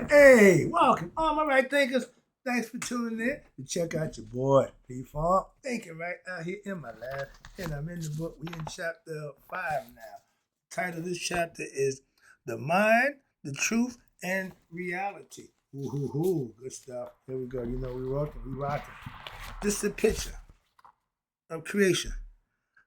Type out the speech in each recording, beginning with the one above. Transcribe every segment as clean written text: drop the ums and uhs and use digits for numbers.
Hey, welcome. All my right thinkers. Thanks for tuning in to check out your boy, P Farm. Thinking right out here in my lab. And I'm in the book. We in chapter 5 now. The title of this chapter is The Mind, the Truth, and Reality. Ooh, good stuff. Here we go. You know, we rocking. This is a picture of creation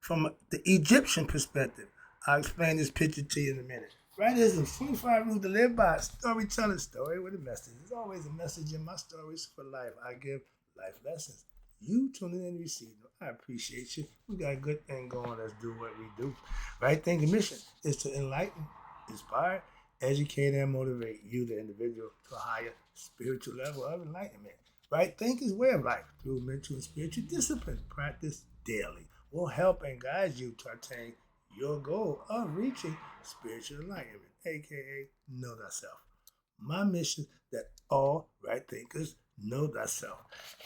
from the Egyptian perspective. I'll explain this picture to you in a minute. Right is the 25 rules to live by. Storytelling story with a message. There's always a message in my stories for life. I give life lessons. You tuning in and receiving them. I appreciate you. We got a good thing going. Let's do what we do. Right thinking mission is to enlighten, inspire, educate, and motivate you, the individual, to a higher spiritual level of enlightenment. Right thinking is way of life through mental and spiritual discipline. Practice daily will help and guide you to attain your goal of reaching spiritual enlightenment, aka know thyself. My mission that all right thinkers know thyself.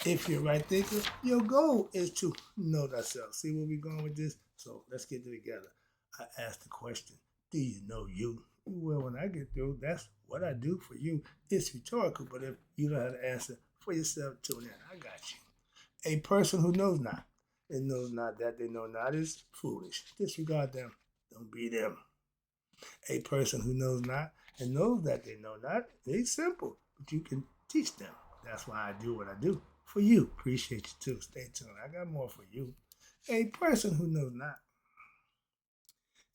If you're a right thinker, your goal is to know thyself. See where we're going with this? So let's get it together. I asked the question, do you know you? Well, when I get through, that's what I do for you. It's rhetorical, but if you don't have the answer for yourself, tune in. I got you. A person who knows not and knows not that they know not is foolish. Disregard them. Don't be them. A person who knows not and knows that they know not is simple, but you can teach them. That's why I do what I do. For you. Appreciate you too. Stay tuned. I got more for you. A person who knows not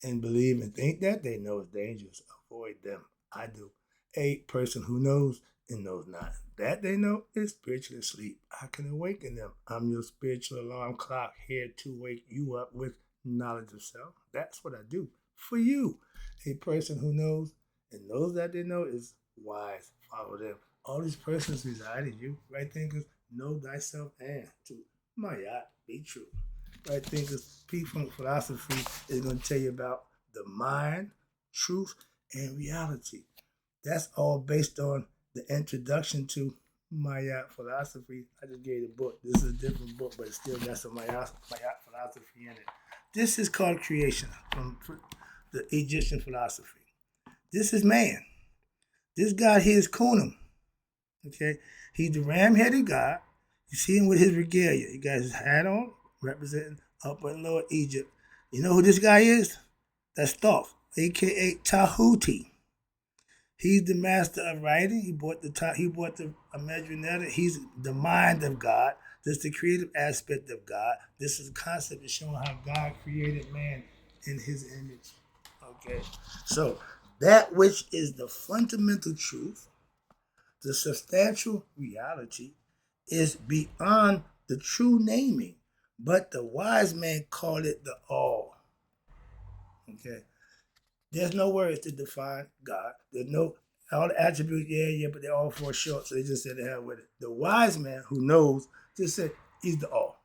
and believe and think that they know is dangerous. Avoid them. I do. A person who knows and knows not that they know is spiritually asleep. I can awaken them. I'm your spiritual alarm clock here to wake you up with knowledge of self. That's what I do for you. A person who knows and knows that they know is wise. Follow them. All these persons reside in you. Right thinkers, know thyself and to Maya, be true. Right thinkers, P Funk philosophy is going to tell you about the mind, truth, and reality. That's all based on the introduction to Maya philosophy. I just gave the book. This is a different book, but it still got some Maya philosophy in it. This is called creation from the Egyptian philosophy. This is man. This God here is Kunum. Okay? He's the ram-headed God. You see him with his regalia. He got his hat on, representing Upper and Lower Egypt. You know who this guy is? That's Thoth, aka Tahuti. He's the master of writing. He brought the Imaginator. He's the mind of God. This is the creative aspect of God. This is a concept of showing how God created man in his image. Okay. So that which is the fundamental truth, the substantial reality, is beyond the true naming. But the wise man called it the all. Okay. There's no words to define God. There's no all the attributes, but they're all fall short. So they just said to hell with it. The wise man who knows just said he's the all.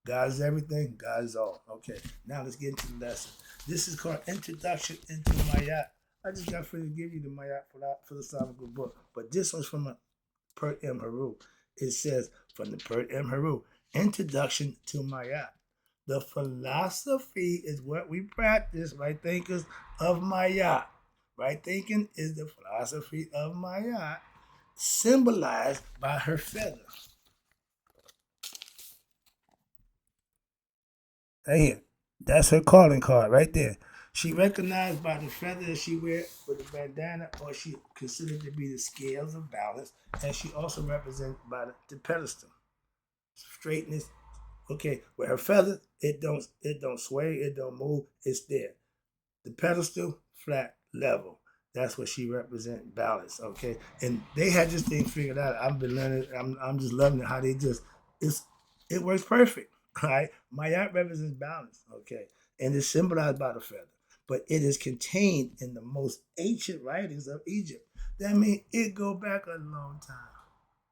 God is everything. God is all. Okay. Now let's get into the lesson. This is called Introduction into Mayat. I just got free to give you the Mayat philosophical book, but this one's from a Pert M. Haru. It says from the Pert M. Haru, Introduction to Mayat. The philosophy is what we practice, right thinkers, of Maya. Right thinking is the philosophy of Maya, symbolized by her feather. Right here. That's her calling card right there. She recognized by the feather that she wears with the bandana, or she considered to be the scales of balance, and she also represented by the pedestal. Straightness. Okay, with her feather, it don't sway, it don't move, it's there. The pedestal, flat, level. That's what she represents, balance. Okay, and they had this thing figured out. I've been learning. I'm just loving it how they just it works perfect. Right, my art represents balance. Okay, and it's symbolized by the feather, but it is contained in the most ancient writings of Egypt. That means it go back a long time.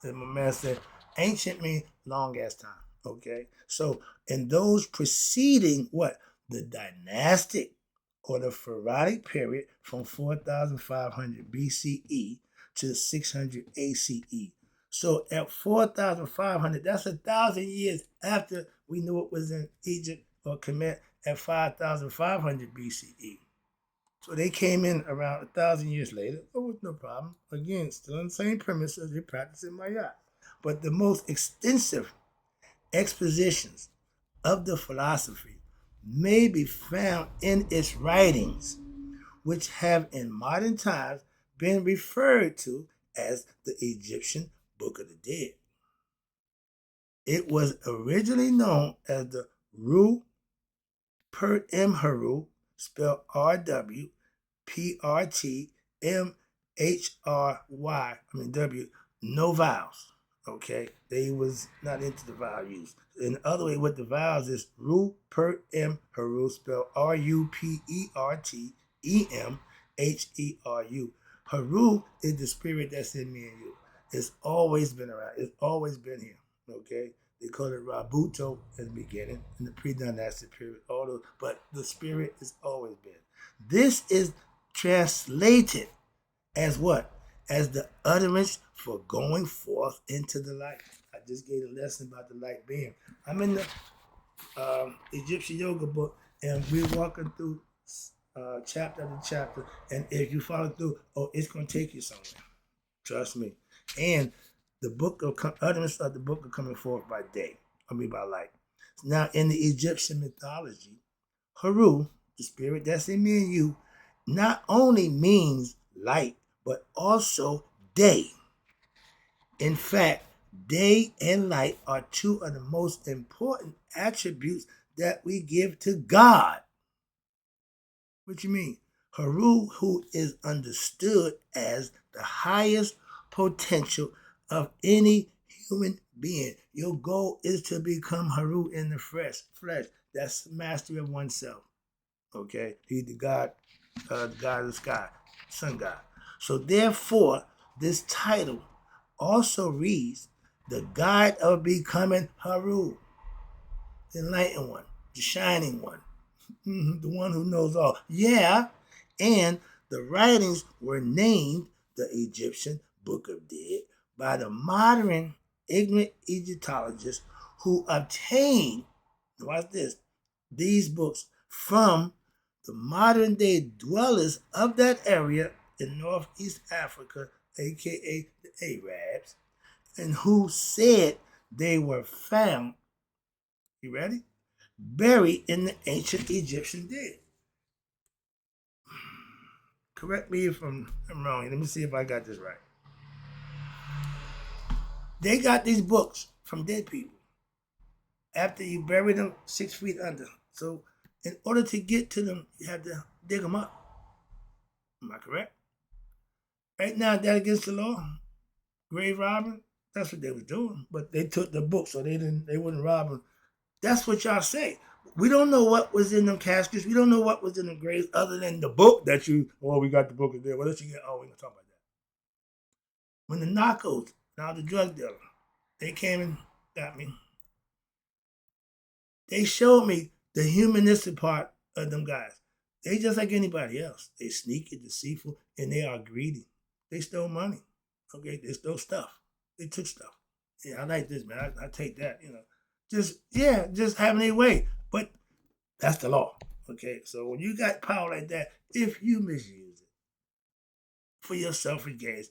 And my man said, ancient means long ass time. Okay, so in those preceding what the dynastic or the pharaonic period from 4,500 BCE to 600 ACE. So at 4,500, that's 1,000 years after we knew it was in Egypt or Kemet at 5,500 BCE. So they came in around 1,000 years later. There was no problem. Again, still on the same premise as they practice in Maya. But the most extensive expositions of the philosophy may be found in its writings, which have in modern times been referred to as the Egyptian Book of the Dead. It was originally known as the Ru Per Imheru, spelled W, no vowels. Okay, they was not into the vowel use. In the other way, with the vowels is Ru Per Imheru, spelled Rupertemheru. Haru is the spirit that's in me and you. It's always been around. It's always been here. Okay, they call it Rabuto in the beginning, in the pre-dynastic period. All those, but the spirit has always been. This is translated as what? As the utterance for going forth into the light. I just gave a lesson about the light being. I'm in the Egyptian yoga book, and we're walking through chapter to chapter. And if you follow through, it's going to take you somewhere. Trust me. And the book of utterance of the book of coming forth by day, by light. Now, in the Egyptian mythology, Haru, the spirit that's in me and you, not only means light, but also day. In fact, day and light are two of the most important attributes that we give to God. What you mean? Haru, who is understood as the highest potential of any human being. Your goal is to become Haru in the flesh. That's mastery of oneself. Okay? He's the God of the sky, sun god. So therefore, this title also reads the guide of becoming Haru, the enlightened one, the shining one, the one who knows all. Yeah, and the writings were named the Egyptian Book of Dead by the modern ignorant Egyptologists who obtained, watch this, these books from the modern day dwellers of that area in Northeast Africa, aka the Arabs, and who said they were found, you ready? Buried in the ancient Egyptian dead. Correct me if I'm wrong. Let me see if I got this right. They got these books from dead people after you bury them 6 feet under. So in order to get to them, you have to dig them up. Am I correct? Right now, that against the law, grave robbing, that's what they was doing. But they took the book, so they wouldn't rob them. That's what y'all say. We don't know what was in them caskets. We don't know what was in the graves other than the book that we got the book in there. What else you get? Oh, we're going to talk about that. When the narcos, now the drug dealer, they came and got me. They showed me the humanistic part of them guys. They just like anybody else. They sneaky, deceitful, and they are greedy. They stole money. Okay, they stole stuff. They took stuff. Yeah, I like this, man. I take that, just having their way. But that's the law. Okay, so when you got power like that, if you misuse it for your selfish gains,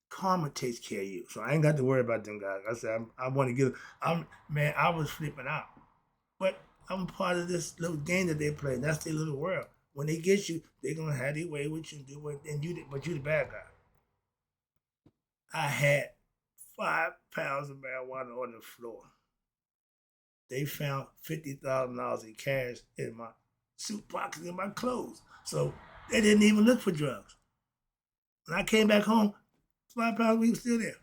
karma takes care of you. So I ain't got to worry about them guys. I said I want to give. I was flipping out, but I'm part of this little game that they play. That's their little world. When they get you, they're gonna have their way with you and do it. But you the bad guy. I had 5 pounds of marijuana on the floor. They found $50,000 in cash in my suit pockets in my clothes. So they didn't even look for drugs. When I came back home, 5 pounds, we were still there.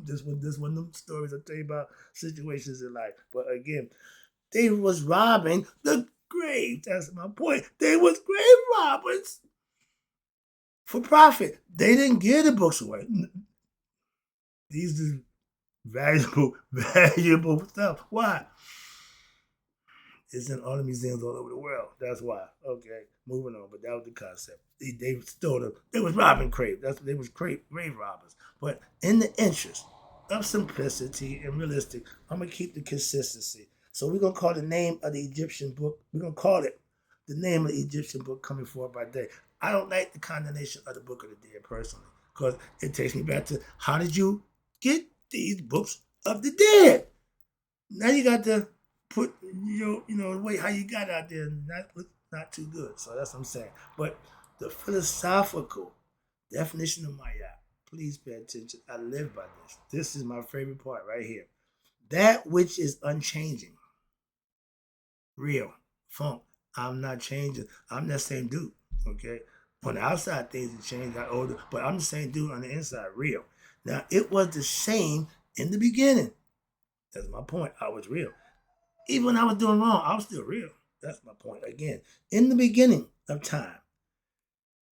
this one of them stories I tell you about situations in life. But again, they was robbing the grave. That's my point. They was grave robbers for profit. They didn't give the books away. These are valuable stuff. Why? It's in all the museums all over the world. That's why. Okay, moving on. But that was the concept. They stole them. They was robbing grave. They was grave robbers. But in the interest of simplicity and realistic, I'm gonna keep the consistency. So we're gonna call the name of the Egyptian book. We're gonna call it the name of the Egyptian book coming forth by day. I don't like the condemnation of the Book of the Dead personally, because it takes me back to how did you get these books of the dead? Now you got to put the way how you got out there, not too good. So that's what I'm saying. But the philosophical definition of Maya, please pay attention. I live by this. This is my favorite part right here. That which is unchanging, real, funk. I'm not changing. I'm that same dude. Okay. On the outside, things have changed, got older, but I'm the same dude on the inside, real. Now, it was the same in the beginning. That's my point. I was real. Even when I was doing wrong, I was still real. That's my point. Again, in the beginning of time,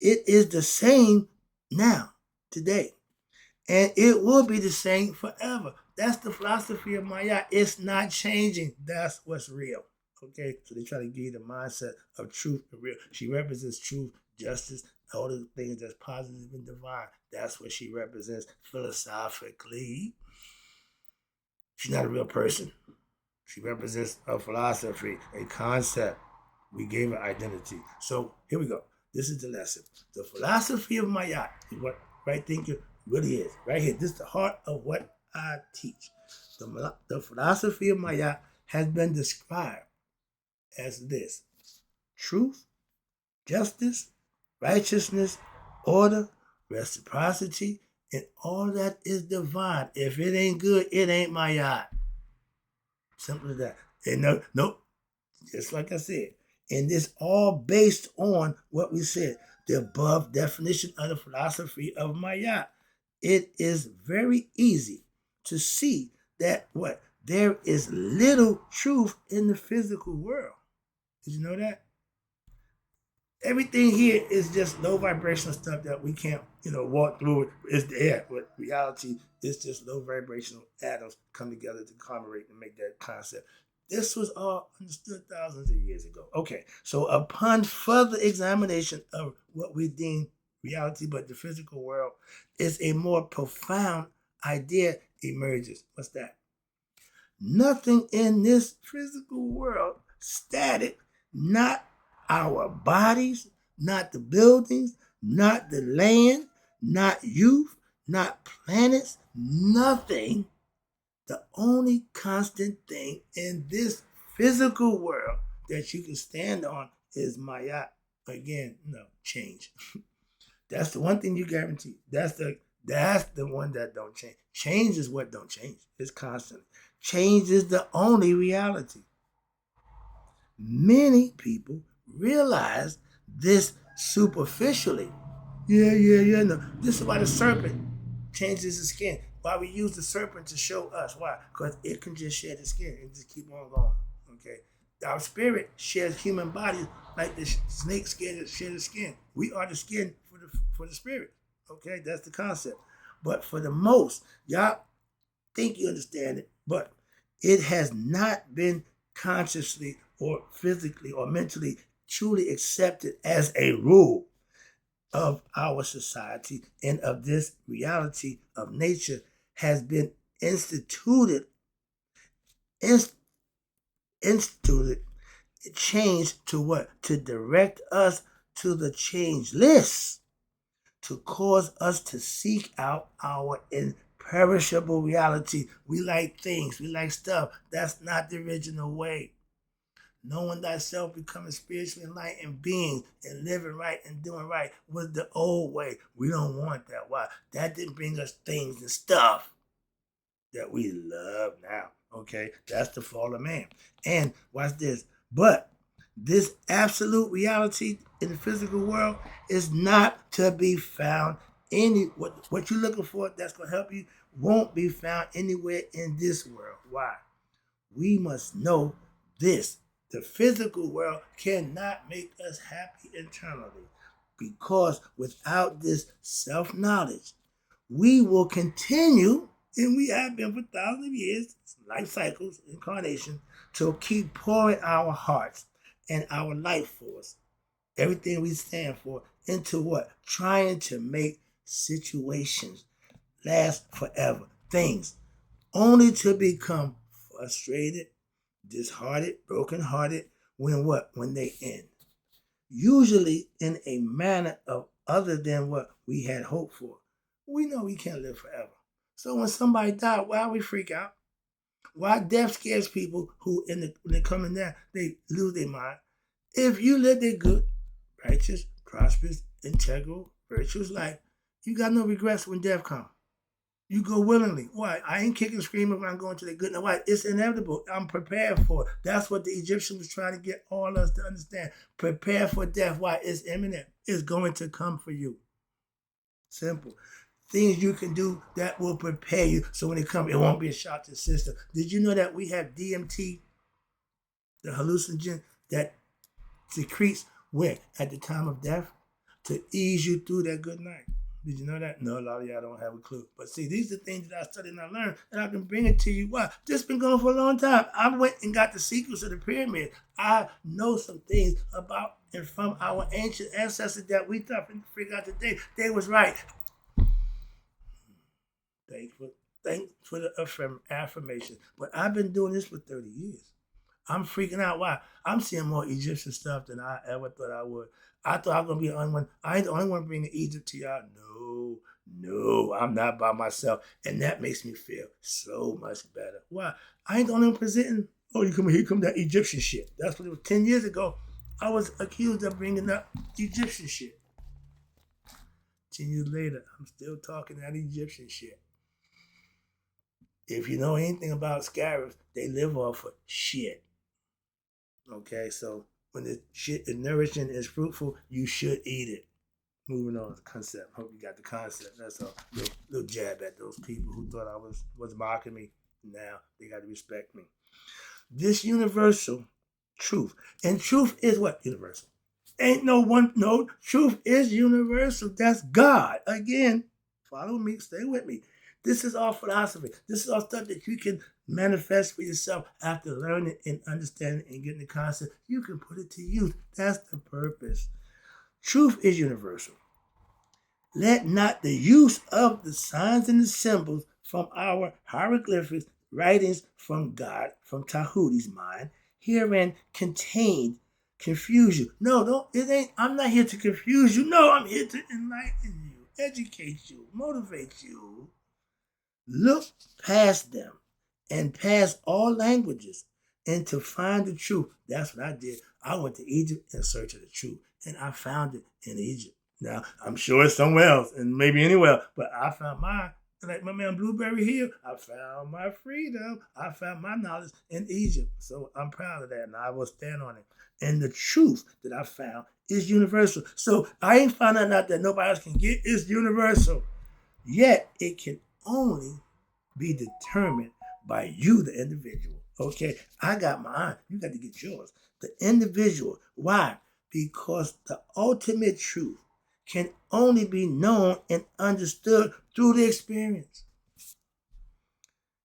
it is the same now, today. And it will be the same forever. That's the philosophy of Maya. It's not changing. That's what's real. Okay? So they try to give you the mindset of truth and real. She represents truth, justice, all the things that's positive and divine. That's what she represents philosophically. She's not a real person. She represents a philosophy, a concept. We gave her identity. So here we go. This is the lesson. The philosophy of Maya is what right thinking really is. Right here. This is the heart of what I teach. The philosophy of Maya has been described as this: truth, justice, righteousness, order, reciprocity, and all that is divine. If it ain't good, it ain't Maya. Simple as that. And nope. Just like I said. And this all based on what we said, the above definition of the philosophy of Maya. It is very easy to see that what? There is little truth in the physical world. Did you know that? Everything here is just low vibrational stuff that we can't, walk through. It's the air. But reality is just low vibrational atoms come together to collaborate and make that concept. This was all understood thousands of years ago. Okay, so upon further examination of what we deem reality, but the physical world, is a more profound idea emerges. What's that? Nothing in this physical world static, not our bodies, not the buildings, not the land, not youth, not planets, nothing. The only constant thing in this physical world that you can stand on is Maya. Again, no, change. That's the one thing you guarantee. That's the one that don't change. Change is what don't change. It's constant. Change is the only reality. Many people realize this superficially. No. This is why the serpent changes his skin. Why we use the serpent to show us. Why? Because it can just shed the skin and just keep on going. Okay. Our spirit shares human bodies like the snake skin shares the skin. We are the skin for the spirit. Okay, that's the concept. But for the most, y'all think you understand it, but it has not been consciously or physically or mentally truly accepted as a rule of our society and of this reality of nature has been instituted, changed to what? To direct us to the changeless, to cause us to seek out our imperishable reality. We like things, we like stuff. That's not the original way. Knowing thyself, becoming spiritually enlightened beings and living right and doing right was the old way. We don't want that. Why? That didn't bring us things and stuff that we love now. Okay? That's the fall of man. And watch this. But this absolute reality in the physical world is not to be found what you're looking for that's going to help you won't be found anywhere in this world. Why? We must know this. The physical world cannot make us happy internally, because without this self-knowledge, we will continue, and we have been for thousands of years, life cycles, incarnation, to keep pouring our hearts and our life force, everything we stand for, into what? Trying to make situations last forever. Things only to become frustrated, disheartened, brokenhearted, when what? When they end. usually in a manner of other than what we had hoped for. We know we can't live forever. So when somebody died, why we freak out? Why death scares people who, when they come in there, they lose their mind. If you live a good, righteous, prosperous, integral, virtuous life, you got no regrets when death comes. You go willingly. Why? I ain't kicking and screaming when I'm going to the good. Now, why? It's inevitable. I'm prepared for it. That's what the Egyptians was trying to get all of us to understand. Prepare for death. Why? It's imminent. It's going to come for you. Simple. Things you can do that will prepare you so when it comes, it won't be a shock to the system. Did you know that we have DMT, the hallucinogen that secretes when? At the time of death? To ease you through that good night. Did you know that? No, a lot of y'all don't have a clue. But see, these are things that I studied and I learned, and I can bring it to you. Why? This been going for a long time. I went and got the secrets of the pyramid. I know some things about and from our ancient ancestors that we thought and figure out today. They was right. Thanks for the affirmation. But I've been doing this for 30 years. I'm freaking out. Why? I'm seeing more Egyptian stuff than I ever thought I would. I thought I was going to be the only one. I ain't the only one bringing Egypt to y'all. No, I'm not by myself. And that makes me feel so much better. Why? I ain't the only one presenting, oh, here come that Egyptian shit. That's what it was 10 years ago. I was accused of bringing up Egyptian shit. 10 years later, I'm still talking that Egyptian shit. If you know anything about scarabs, they live off of shit. Okay, so when the shit is nourishing and is fruitful, you should eat it. Moving on to the concept. Hope you got the concept. That's a little jab at those people who thought I was mocking me. Now they got to respect me. This universal truth. And truth is what? Universal. Ain't no one, no, truth is universal. That's God. Again, follow me, stay with me. This is all philosophy. This is all stuff that you can manifest for yourself after learning and understanding and getting the concept. You can put it to use. That's the purpose. Truth is universal. Let not the use of the signs and the symbols from our hieroglyphics, writings from God, from Tahuti's mind, herein contained confuse you. No, don't. It ain't. I'm not here to confuse you. No, I'm here to enlighten you, educate you, motivate you. Look past them and past all languages and to find the truth. That's what I did. I went to Egypt in search of the truth, and I found it in Egypt. Now, I'm sure it's somewhere else and maybe anywhere, but I found mine. Like my man Blueberry Hill, I found my freedom. I found my knowledge in Egypt. So I'm proud of that, and I will stand on it. And the truth that I found is universal. So I ain't found out that nobody else can get. It's universal. Yet it can only be determined by you, the individual. Okay, I got mine. You got to get yours. The individual. Why? Because the ultimate truth can only be known and understood through the experience.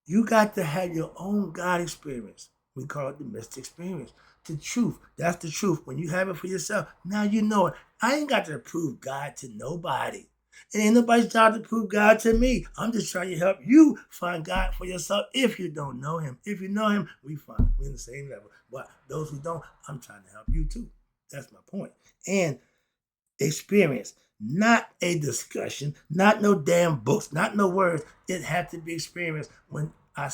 You got to have your own God experience. We call it the mystic experience. The truth. That's the truth. When you have it for yourself, now you know it. I ain't got to prove God to nobody. It ain't nobody's job to prove God to me. I'm just trying to help you find God for yourself if you don't know him. If you know him, we're in the same level. But those who don't, I'm trying to help you too. That's my point. And experience, not a discussion, not no damn books, not no words. It had to be experienced. When I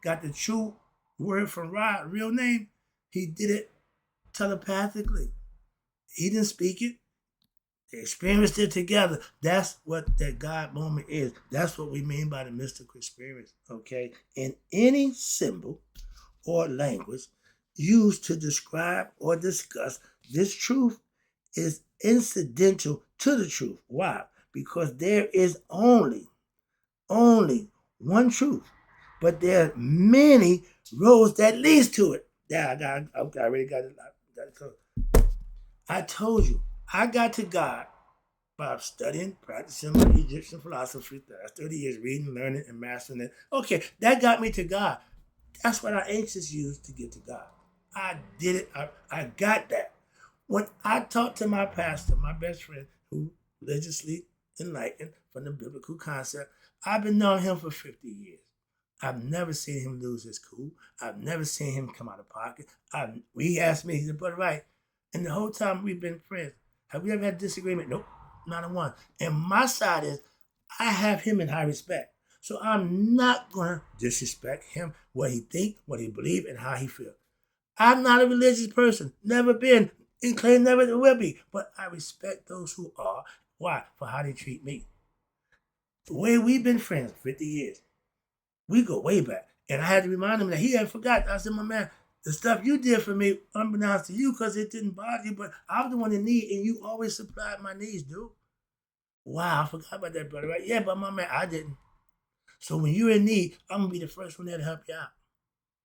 got the true word from Rod, real name, he did it telepathically. He didn't speak it. They experienced it together. That's what that God moment is. That's what we mean by the mystical experience, okay? In any symbol or language used to describe or discuss this truth is incidental to the truth. Why? Because there is only one truth, but there are many roads that leads to it. Yeah, I already got it. I told you, I got to God by studying, practicing my Egyptian philosophy. That's 30 years reading, learning, and mastering it. Okay, that got me to God. That's what our ancients used to get to God. I did it. I got that. When I talked to my pastor, my best friend, who religiously enlightened from the biblical concept, I've been knowing him for 50 years. I've never seen him lose his cool. I've never seen him come out of pocket. He asked me, he said, Brother Wright, And the whole time we've been friends, have we ever had a disagreement? Nope, not a one. And my side is, I have him in high respect. So I'm not going to disrespect him, what he think, what he believe, and how he feel. I'm not a religious person, never been, and claim never will be. But I respect those who are. Why? For how they treat me. The way we've been friends for 50 years, we go way back. And I had to remind him that he had forgot. I said, my man, the stuff you did for me, unbeknownst to you, because it didn't bother you, but I was the one in need, and you always supplied my needs, dude. Wow, I forgot about that, brother, right? Yeah, but my man, I didn't. So when you're in need, I'm going to be the first one there to help you out.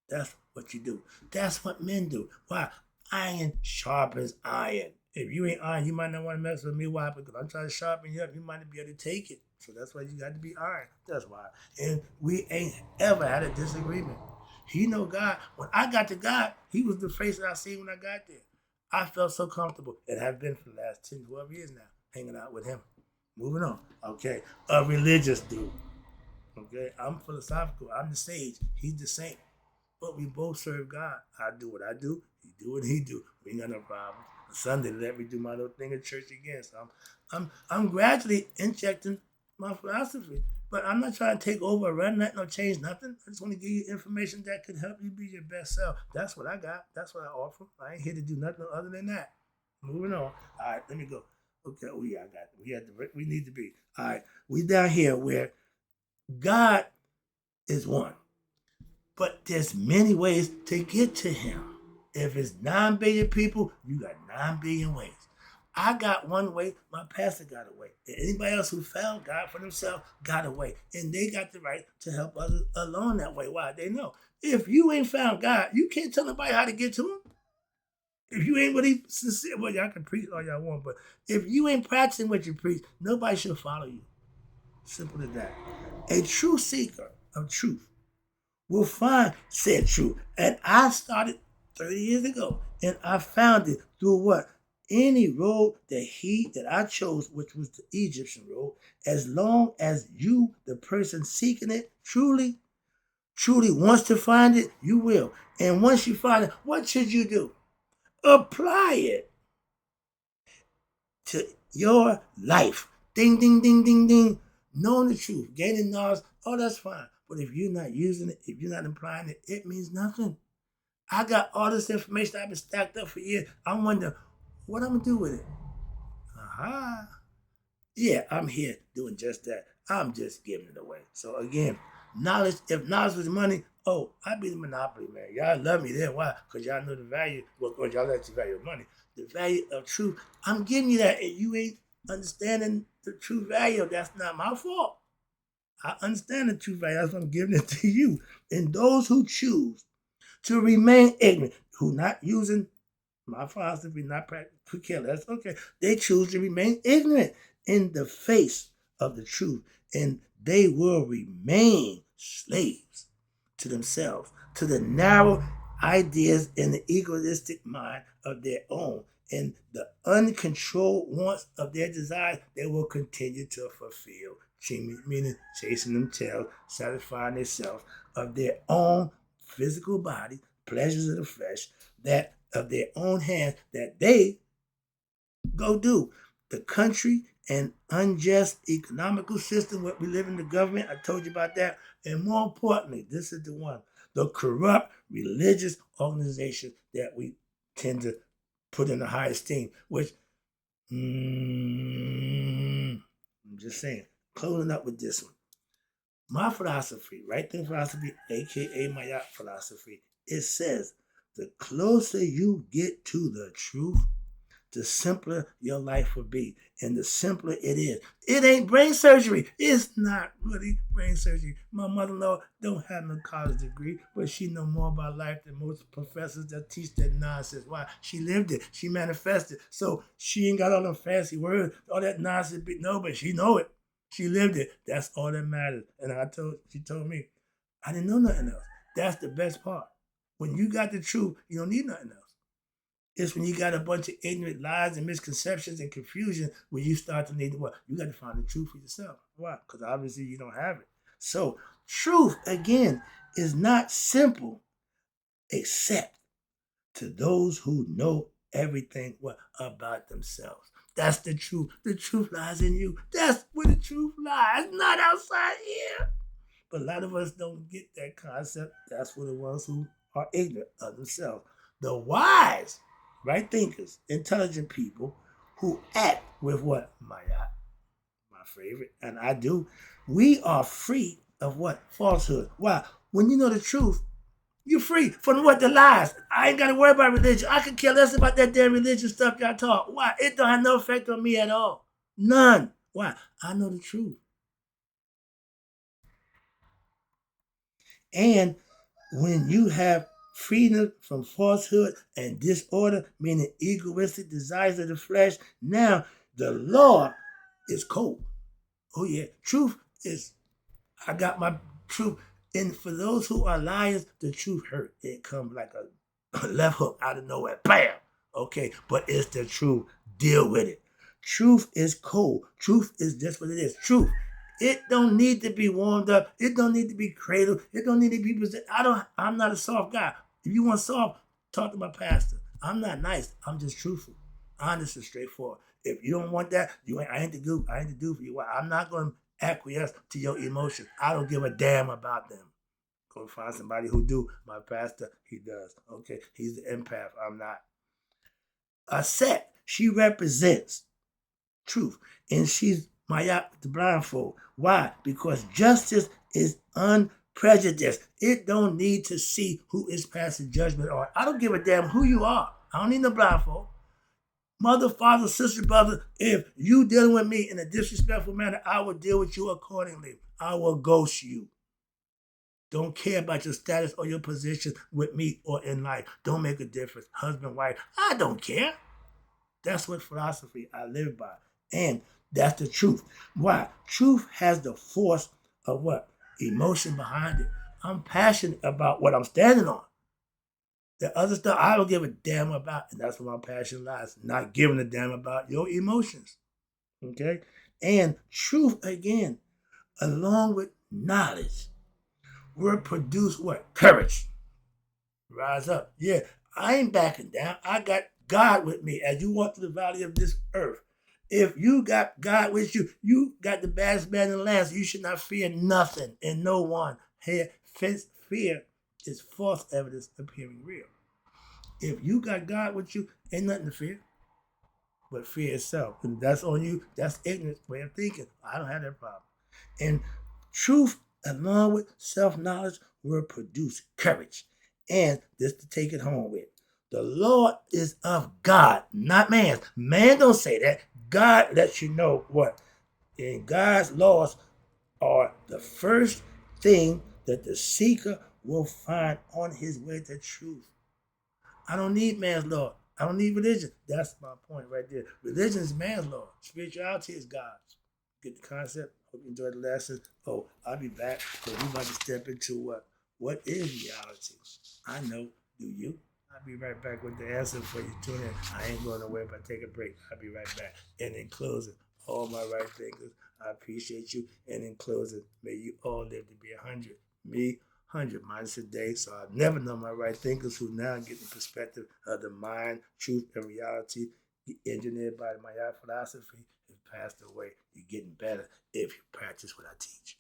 That's what you do. That's what men do. Why? Iron sharpens iron. If you ain't iron, you might not want to mess with me. Why? Because I'm trying to sharpen you up. You might not be able to take it. So that's why you got to be iron. That's why. And we ain't ever had a disagreement. He know God. When I got to God, he was the face that I seen when I got there. I felt so comfortable, and have been for the last 10, 12 years now, hanging out with him. Moving on. Okay. A religious dude. Okay. I'm philosophical. I'm the sage. He's the saint. But we both serve God. I do what I do. He do what he do. We ain't got no problem. Sunday, let me do my little thing at church again. So I'm gradually injecting my philosophy. But I'm not trying to take over or run nothing or change nothing. I just want to give you information that could help you be your best self. That's what I got. That's what I offer. I ain't here to do nothing other than that. Moving on. All right, let me go. Okay, I got it. We need to be. All right, we down here where God is one. But there's many ways to get to him. If it's 9 billion people, you got 9 billion ways. I got one way, my pastor got a way. And anybody else who found God for themselves got a way. And they got the right to help others along that way. Why? They know. If you ain't found God, you can't tell nobody how to get to him. If you ain't really sincere, well, y'all can preach all y'all want, but if you ain't practicing what you preach, nobody should follow you. Simple as that. A true seeker of truth will find said truth. And I started 30 years ago. And I found it through what? Any road that I chose, which was the Egyptian road, as long as you, the person seeking it, truly wants to find it, you will. And once you find it, what should you do? Apply it to your life. Ding, ding, ding, ding, ding. Knowing the truth, gaining knowledge, oh, that's fine. But if you're not using it, if you're not applying it, it means nothing. I got all this information I've been stacked up for years. I'm wondering what I'm gonna do with it. Aha. Yeah, I'm here doing just that. I'm just giving it away. So again, knowledge, if knowledge was money, oh, I'd be the monopoly man. Y'all love me there. Why? Because y'all know the value, well, y'all like the value of money. The value of truth. I'm giving you that, and you ain't understanding the true value. That's not my fault. I understand the true value. That's why I'm giving it to you. And those who choose to remain ignorant, who not using my philosophy, not practical care less, okay, they choose to remain ignorant in the face of the truth, and they will remain slaves to themselves, to the narrow ideas and the egoistic mind of their own, and the uncontrolled wants of their desires they will continue to fulfill, meaning chasing them tails, satisfying themselves of their own physical body, pleasures of the flesh, that of their own hands, that they go do. The country and unjust economical system, what we live in, the government, I told you about that. And more importantly, this is the one, the corrupt religious organization that we tend to put in the high esteem, which, I'm just saying, closing up with this one. My philosophy, right thing philosophy, aka my yacht philosophy, it says the closer you get to the truth, the simpler your life will be. And the simpler it is. It ain't brain surgery. It's not really brain surgery. My mother-in-law don't have no college degree, but she know more about life than most professors that teach that nonsense. Why? She lived it. She manifested. So she ain't got all them fancy words, all that nonsense. No, but she know it. She lived it. That's all that matters. And she told me, I didn't know nothing else. That's the best part. When you got the truth, you don't need nothing else. It's when you got a bunch of ignorant lies and misconceptions and confusion when you start to need to what? You got to find the truth for yourself. Why? Because obviously you don't have it. So truth, again, is not simple except to those who know everything what about themselves. That's the truth. The truth lies in you. That's where the truth lies, not outside here. But a lot of us don't get that concept. That's for the ones who are ignorant of themselves. The wise, right thinkers, intelligent people who act with what? My favorite, and I do. We are free of what? Falsehood. Why? When you know the truth, you're free from what? The lies. I ain't got to worry about religion. I could care less about that damn religion stuff y'all talk. Why? It don't have no effect on me at all. None. Why? I know the truth. And when you have freedom from falsehood and disorder, meaning egoistic desires of the flesh, now the law is cold. Oh yeah, truth is, I got my truth. And for those who are liars, the truth hurt. It comes like a left hook out of nowhere. Bam! Okay, but it's the truth. Deal with it. Truth is cold. Truth is just what it is. Truth. It don't need to be warmed up. It don't need to be cradled. It don't need to be presented. I'm not a soft guy. If you want soft, talk to my pastor. I'm not nice. I'm just truthful. Honest and straightforward. If you don't want that, I ain't to do for you. I'm not going to acquiesce to your emotions. I don't give a damn about them. Go find somebody who do. My pastor, he does. Okay, he's the empath. I'm not. A set. She represents truth, and she's the blindfold. Why? Because justice is unprejudiced. It don't need to see who is passing judgment on. I don't give a damn who you are. I don't need no blindfold. Mother, father, sister, brother, if you dealing with me in a disrespectful manner, I will deal with you accordingly. I will ghost you. Don't care about your status or your position with me or in life. Don't make a difference. Husband, wife, I don't care. That's what philosophy I live by. And that's the truth. Why? Truth has the force of what? Emotion behind it. I'm passionate about what I'm standing on. The other stuff I don't give a damn about, and that's where my passion lies. Not giving a damn about your emotions. Okay? And truth, again, along with knowledge, will produce what? Courage. Rise up. Yeah, I ain't backing down. I got God with me as you walk through the valley of this earth. If you got God with you, you got the baddest man in the land, so you should not fear nothing and no one. Fear is false evidence appearing real. If you got God with you, ain't nothing to fear but fear itself. And that's on you. That's ignorant way of thinking. I don't have that problem. And truth, along with self-knowledge, will produce courage. And this to take it home with. The law is of God, not man's. Man don't say that. God lets you know what? And God's laws are the first thing that the seeker will find on his way to truth. I don't need man's law. I don't need religion. That's my point right there. Religion is man's law. Spirituality is God's. Get the concept? Hope you enjoyed the lesson. Oh, I'll be back because we're about to step into what is reality. I know. Do you? I'll be right back with the answer for you. Tune in. I ain't going nowhere, but take a break. I'll be right back. And in closing, all my right thinkers, I appreciate you. And in closing, may you all live to be 100. Me, 100 minus a day. So I've never known my right thinkers who now get the perspective of the mind, truth, and reality engineered by my philosophy has passed away. You're getting better if you practice what I teach.